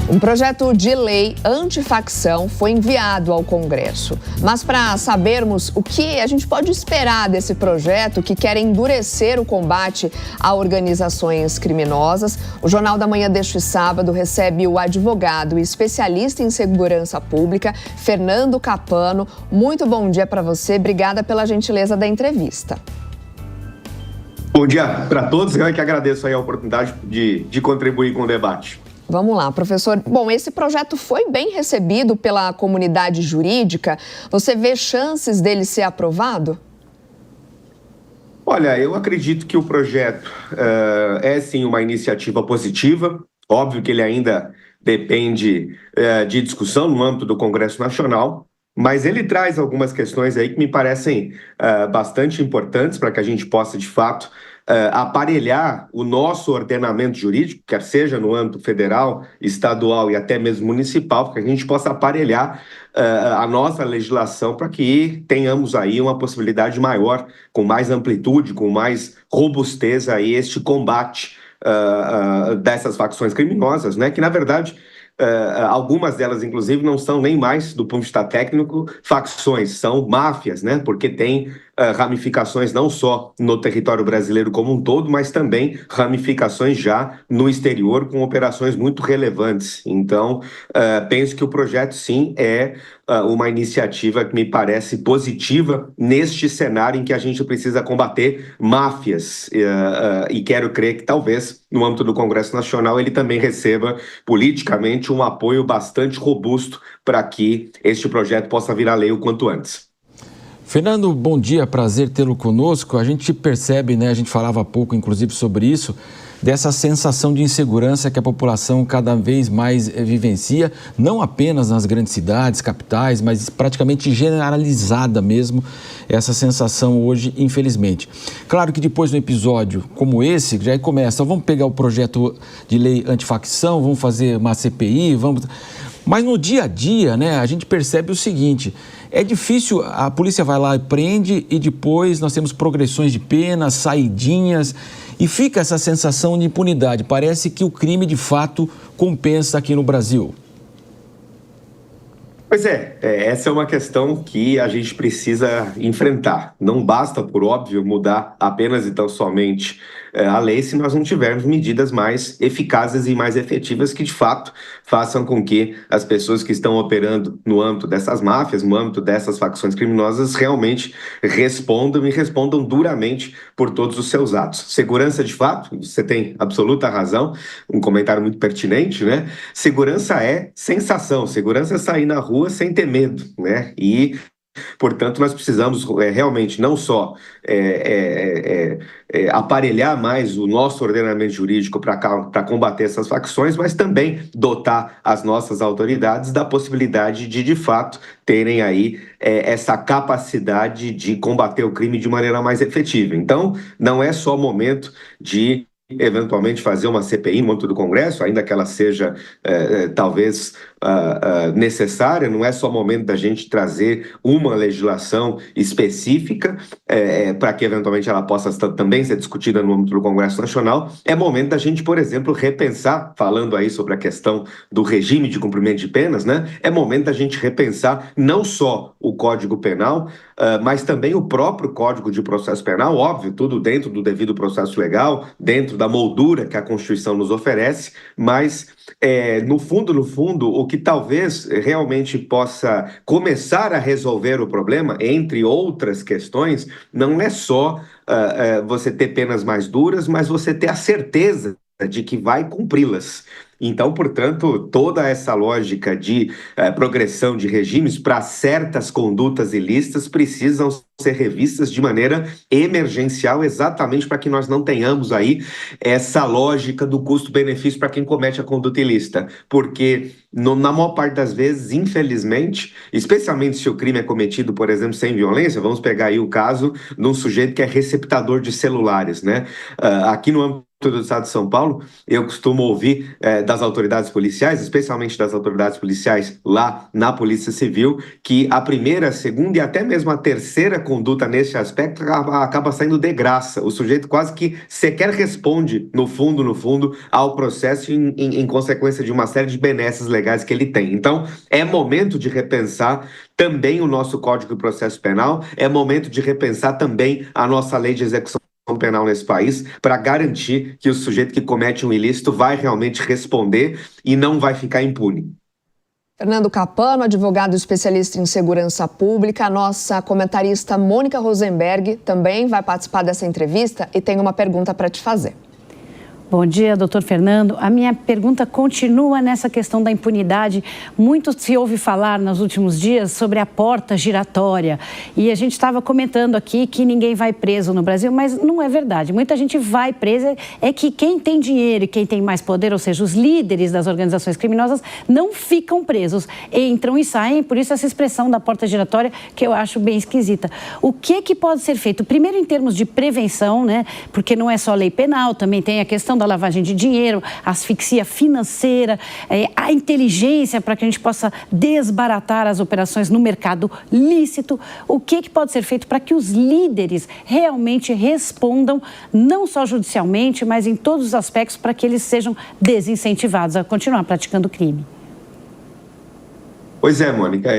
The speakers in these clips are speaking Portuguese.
Um projeto de lei antifacção foi enviado ao Congresso. Mas para sabermos o que a gente pode esperar desse projeto que quer endurecer o combate a organizações criminosas, o Jornal da Manhã deste sábado recebe o advogado e especialista em segurança pública, Fernando Capano. Muito bom dia para você. Obrigada pela gentileza da entrevista. Bom dia para todos. Eu que agradeço aí a oportunidade de contribuir com o debate. Vamos lá, professor. Bom, esse projeto foi bem recebido pela comunidade jurídica. Você vê chances dele ser aprovado? Olha, eu acredito que o projeto é sim uma iniciativa positiva. Óbvio que ele ainda depende de discussão no âmbito do Congresso Nacional, mas ele traz algumas questões aí que me parecem bastante importantes para que a gente possa, de fato, aparelhar o nosso ordenamento jurídico, quer seja no âmbito federal, estadual e até mesmo municipal, para que a gente possa aparelhar a nossa legislação para que tenhamos aí uma possibilidade maior, com mais amplitude, com mais robustez aí este combate dessas facções criminosas, né? Que na verdade algumas delas, inclusive, não são nem mais, do ponto de vista técnico, facções, são máfias, né? Porque tem ramificações não só no território brasileiro como um todo, mas também ramificações já no exterior, com operações muito relevantes. Então, penso que o projeto, sim, é uma iniciativa que me parece positiva neste cenário em que a gente precisa combater máfias. E quero crer que talvez, no âmbito do Congresso Nacional, ele também receba politicamente um apoio bastante robusto para que este projeto possa virar lei o quanto antes. Fernando, bom dia, prazer tê-lo conosco. A gente percebe, né, a gente falava há pouco, inclusive, sobre isso, dessa sensação de insegurança que a população cada vez mais vivencia, não apenas nas grandes cidades, capitais, mas praticamente generalizada mesmo, essa sensação hoje, infelizmente. Claro que depois de um episódio como esse, já começa, vamos pegar o projeto de lei antifacção, vamos fazer uma CPI, vamos... Mas no dia a dia, né, a gente percebe o seguinte, é difícil, a polícia vai lá e prende e depois nós temos progressões de penas, saidinhas e fica essa sensação de impunidade. Parece que o crime de fato compensa aqui no Brasil. Pois essa é uma questão que a gente precisa enfrentar. Não basta, por óbvio, mudar apenas e tão somente a lei se nós não tivermos medidas mais eficazes e mais efetivas que, de fato, façam com que as pessoas que estão operando no âmbito dessas máfias, no âmbito dessas facções criminosas, realmente respondam e respondam duramente por todos os seus atos. Segurança, de fato, você tem absoluta razão, um comentário muito pertinente, né? Segurança é sensação, segurança é sair na rua sem ter medo, né? E, portanto, nós precisamos realmente não só aparelhar mais o nosso ordenamento jurídico para combater essas facções, mas também dotar as nossas autoridades da possibilidade de fato, terem aí essa capacidade de combater o crime de maneira mais efetiva. Então, não é só momento de eventualmente fazer uma CPI no âmbito do Congresso, ainda que ela seja talvez necessária, não é só momento da gente trazer uma legislação específica para que eventualmente ela possa também ser discutida no âmbito do Congresso Nacional, é momento da gente, por exemplo, repensar, falando aí sobre a questão do regime de cumprimento de penas, né? É momento da gente repensar não só o Código Penal, mas também o próprio Código de Processo Penal, óbvio, tudo dentro do devido processo legal, dentro da moldura que a Constituição nos oferece, mas no fundo, o que talvez realmente possa começar a resolver o problema, entre outras questões, não é só você ter penas mais duras, mas você ter a certeza de que vai cumpri-las. Então, portanto, toda essa lógica de progressão de regimes para certas condutas ilícitas precisam ser revistas de maneira emergencial, exatamente para que nós não tenhamos aí essa lógica do custo-benefício para quem comete a conduta ilícita. Porque, na maior parte das vezes, infelizmente, especialmente se o crime é cometido, por exemplo, sem violência, vamos pegar aí o caso de um sujeito que é receptador de celulares, né? Aqui no âmbito do estado de São Paulo, eu costumo ouvir das autoridades policiais, especialmente das autoridades policiais lá na Polícia Civil, que a primeira, a segunda e até mesmo a terceira conduta nesse aspecto acaba saindo de graça. O sujeito quase que sequer responde, no fundo, ao processo em consequência de uma série de benesses legais que ele tem. Então, é momento de repensar também o nosso Código de Processo Penal, é momento de repensar também a nossa lei de execução penal nesse país, para garantir que o sujeito que comete um ilícito vai realmente responder e não vai ficar impune. Fernando Capano, advogado especialista em segurança pública, a nossa comentarista Mônica Rosenberg também vai participar dessa entrevista e tem uma pergunta para te fazer. Bom dia, doutor Fernando. A minha pergunta continua nessa questão da impunidade. Muito se ouve falar nos últimos dias sobre a porta giratória. E a gente estava comentando aqui que ninguém vai preso no Brasil, mas não é verdade. Muita gente vai presa, é que quem tem dinheiro e quem tem mais poder, ou seja, os líderes das organizações criminosas, não ficam presos. Entram e saem, por isso essa expressão da porta giratória, que eu acho bem esquisita. O que pode ser feito? Primeiro, em termos de prevenção, né? Porque não é só lei penal, também tem a questão da lavagem de dinheiro, a asfixia financeira, a inteligência para que a gente possa desbaratar as operações no mercado lícito. O que pode ser feito para que os líderes realmente respondam, não só judicialmente, mas em todos os aspectos, para que eles sejam desincentivados a continuar praticando crime? Pois é, Mônica,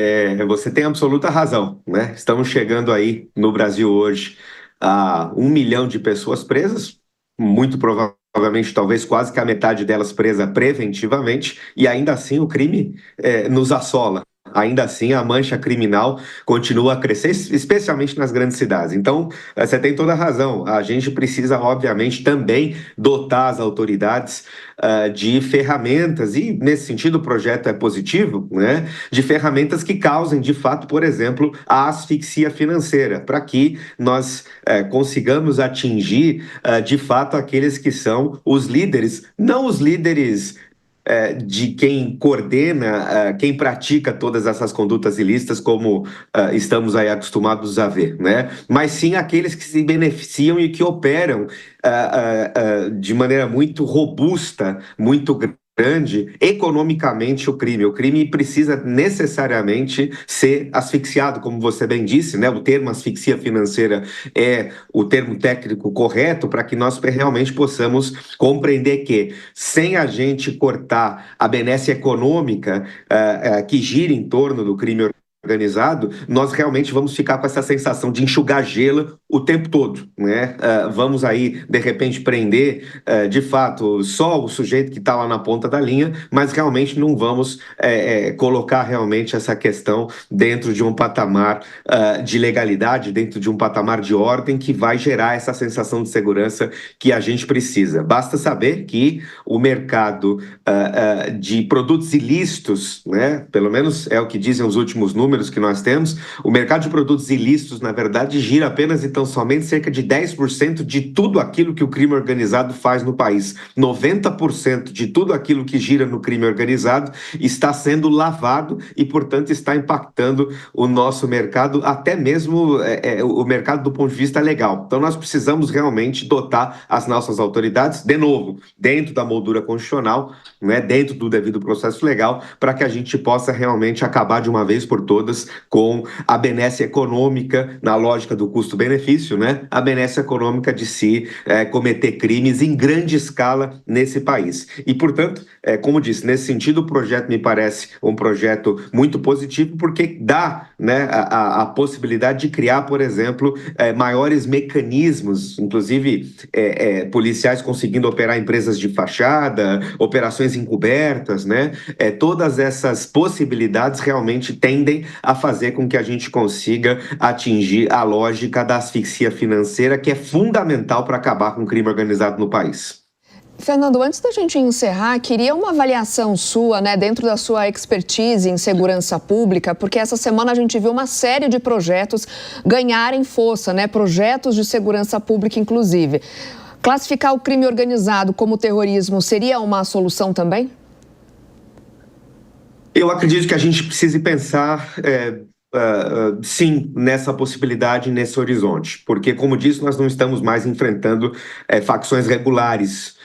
você tem absoluta razão, né? Estamos chegando aí no Brasil hoje a 1 milhão de pessoas presas, muito provavelmente, talvez quase que a metade delas presa preventivamente, e ainda assim o crime nos assola. Ainda assim, a mancha criminal continua a crescer, especialmente nas grandes cidades. Então, você tem toda a razão. A gente precisa, obviamente, também dotar as autoridades de ferramentas, e nesse sentido o projeto é positivo, né? De ferramentas que causem, de fato, por exemplo, a asfixia financeira, para que nós consigamos atingir, de fato, aqueles que são os líderes, não os líderes de quem coordena, quem pratica todas essas condutas ilícitas, como estamos aí acostumados a ver, né? Mas sim aqueles que se beneficiam e que operam de maneira muito robusta, muito grande, economicamente o crime. O crime precisa necessariamente ser asfixiado, como você bem disse, né? O termo asfixia financeira é o termo técnico correto para que nós realmente possamos compreender que, sem a gente cortar a benesse econômica que gira em torno do crime organizado, nós realmente vamos ficar com essa sensação de enxugar gelo o tempo todo, né? Vamos aí, de repente, prender, de fato, só o sujeito que está lá na ponta da linha, mas realmente não vamos colocar realmente essa questão dentro de um patamar de legalidade, dentro de um patamar de ordem que vai gerar essa sensação de segurança que a gente precisa. Basta saber que o mercado de produtos ilícitos, né, pelo menos é o que dizem os últimos números que nós temos, o mercado de produtos ilícitos, na verdade, gira apenas e tão somente cerca de 10% de tudo aquilo que o crime organizado faz no país. 90% de tudo aquilo que gira no crime organizado está sendo lavado e, portanto, está impactando o nosso mercado, até mesmo o mercado do ponto de vista legal. Então, nós precisamos realmente dotar as nossas autoridades, de novo, dentro da moldura constitucional, né, dentro do devido processo legal, para que a gente possa realmente acabar de uma vez por todas com a benesse econômica, na lógica do custo-benefício, né? A benesse econômica de se cometer crimes em grande escala nesse país. E, portanto, como disse, nesse sentido, o projeto me parece um projeto muito positivo, porque dá, né, a possibilidade de criar, por exemplo, maiores mecanismos, inclusive policiais conseguindo operar empresas de fachada, operações encobertas, né? Todas essas possibilidades realmente tendem a fazer com que a gente consiga atingir a lógica da asfixia financeira, que é fundamental para acabar com o crime organizado no país. Fernando, antes da gente encerrar, queria uma avaliação sua, né, dentro da sua expertise em segurança pública, porque essa semana a gente viu uma série de projetos ganharem força, né, projetos de segurança pública, inclusive. Classificar o crime organizado como terrorismo seria uma solução também? Eu acredito que a gente precise pensar, sim, nessa possibilidade, nesse horizonte, porque, como disse, nós não estamos mais enfrentando facções regulares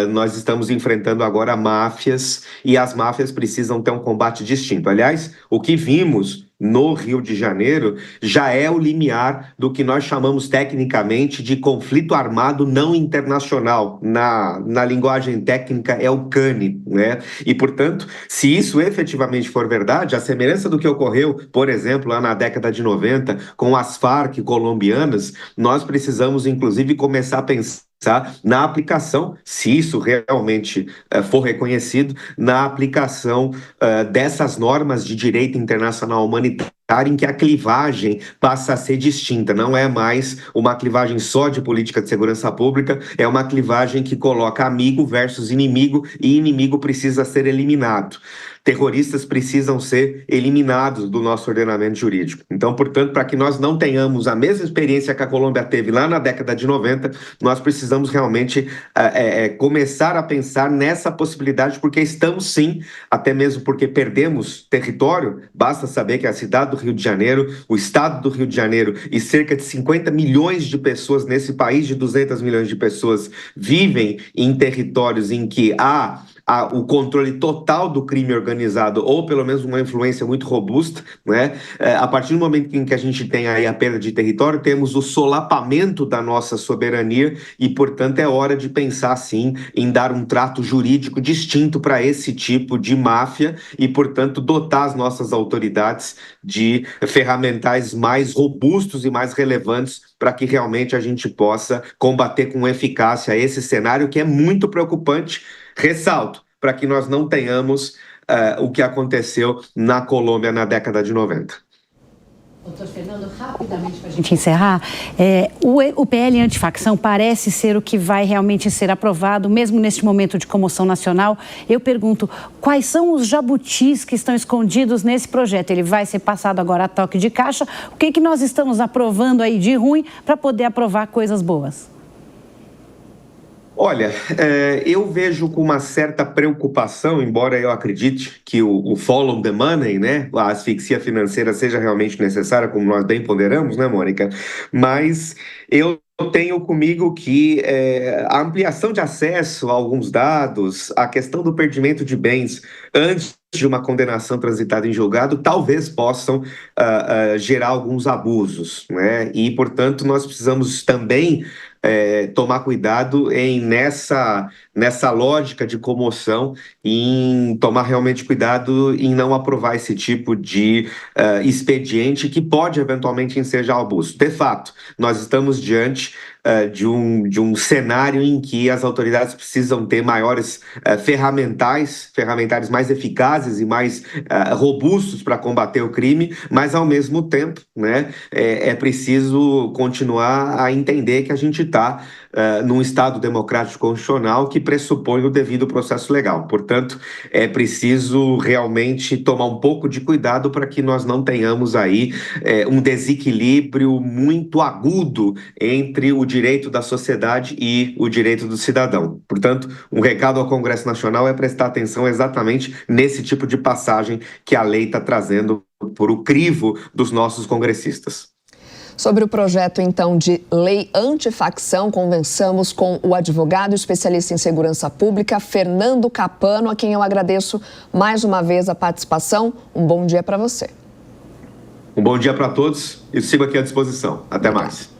nós estamos enfrentando agora máfias e as máfias precisam ter um combate distinto. Aliás, o que vimos no Rio de Janeiro já é o limiar do que nós chamamos tecnicamente de conflito armado não internacional. Na linguagem técnica é o CANI, né? E, portanto, se isso efetivamente for verdade, a semelhança do que ocorreu, por exemplo, lá na década de 90, com as Farc colombianas, nós precisamos, inclusive, começar a pensar na aplicação, se isso realmente for reconhecido, na aplicação dessas normas de direito internacional humanitário, em que a clivagem passa a ser distinta. Não é mais uma clivagem só de política de segurança pública, é uma clivagem que coloca amigo versus inimigo, e inimigo precisa ser eliminado. Terroristas precisam ser eliminados do nosso ordenamento jurídico. Então, portanto, para que nós não tenhamos a mesma experiência que a Colômbia teve lá na década de 90, nós precisamos realmente começar a pensar nessa possibilidade, porque estamos sim, até mesmo porque perdemos território. Basta saber que a cidade do Rio de Janeiro, o estado do Rio de Janeiro e cerca de 50 milhões de pessoas nesse país de 200 milhões de pessoas vivem em territórios em que há o controle total do crime organizado, ou pelo menos uma influência muito robusta, né? A partir do momento em que a gente tem aí a perda de território, temos o solapamento da nossa soberania e, portanto, é hora de pensar, sim, em dar um trato jurídico distinto para esse tipo de máfia e, portanto, dotar as nossas autoridades de ferramentais mais robustos e mais relevantes para que realmente a gente possa combater com eficácia esse cenário que é muito preocupante. Ressalto, para que nós não tenhamos o que aconteceu na Colômbia na década de 90. Doutor Fernando, rapidamente para a gente encerrar, o PL antifacção parece ser o que vai realmente ser aprovado, mesmo neste momento de comoção nacional. Eu pergunto, quais são os jabutis que estão escondidos nesse projeto? Ele vai ser passado agora a toque de caixa. O que nós estamos aprovando aí de ruim para poder aprovar coisas boas? Olha, eu vejo com uma certa preocupação, embora eu acredite que o follow the money, né, a asfixia financeira seja realmente necessária, como nós bem ponderamos, né, Mônica? Mas eu tenho comigo que a ampliação de acesso a alguns dados, a questão do perdimento de bens antes de uma condenação transitada em julgado, talvez possam gerar alguns abusos, né? E, portanto, nós precisamos também tomar cuidado nessa lógica de comoção, em tomar realmente cuidado em não aprovar esse tipo de expediente que pode eventualmente ensejar abuso. De fato, nós estamos diante de um cenário em que as autoridades precisam ter maiores ferramentais mais eficazes e mais robustos para combater o crime, mas ao mesmo tempo, né, é preciso continuar a entender que a gente está num Estado democrático constitucional que pressupõe o devido processo legal. Portanto, é preciso realmente tomar um pouco de cuidado para que nós não tenhamos aí um desequilíbrio muito agudo entre o direito da sociedade e o direito do cidadão. Portanto, um recado ao Congresso Nacional é prestar atenção exatamente nesse tipo de passagem que a lei está trazendo por o crivo dos nossos congressistas. Sobre o projeto, então, de lei antifacção, conversamos com o advogado especialista em segurança pública, Fernando Capano, a quem eu agradeço mais uma vez a participação. Um bom dia para você. Um bom dia para todos e sigo aqui à disposição. Até mais.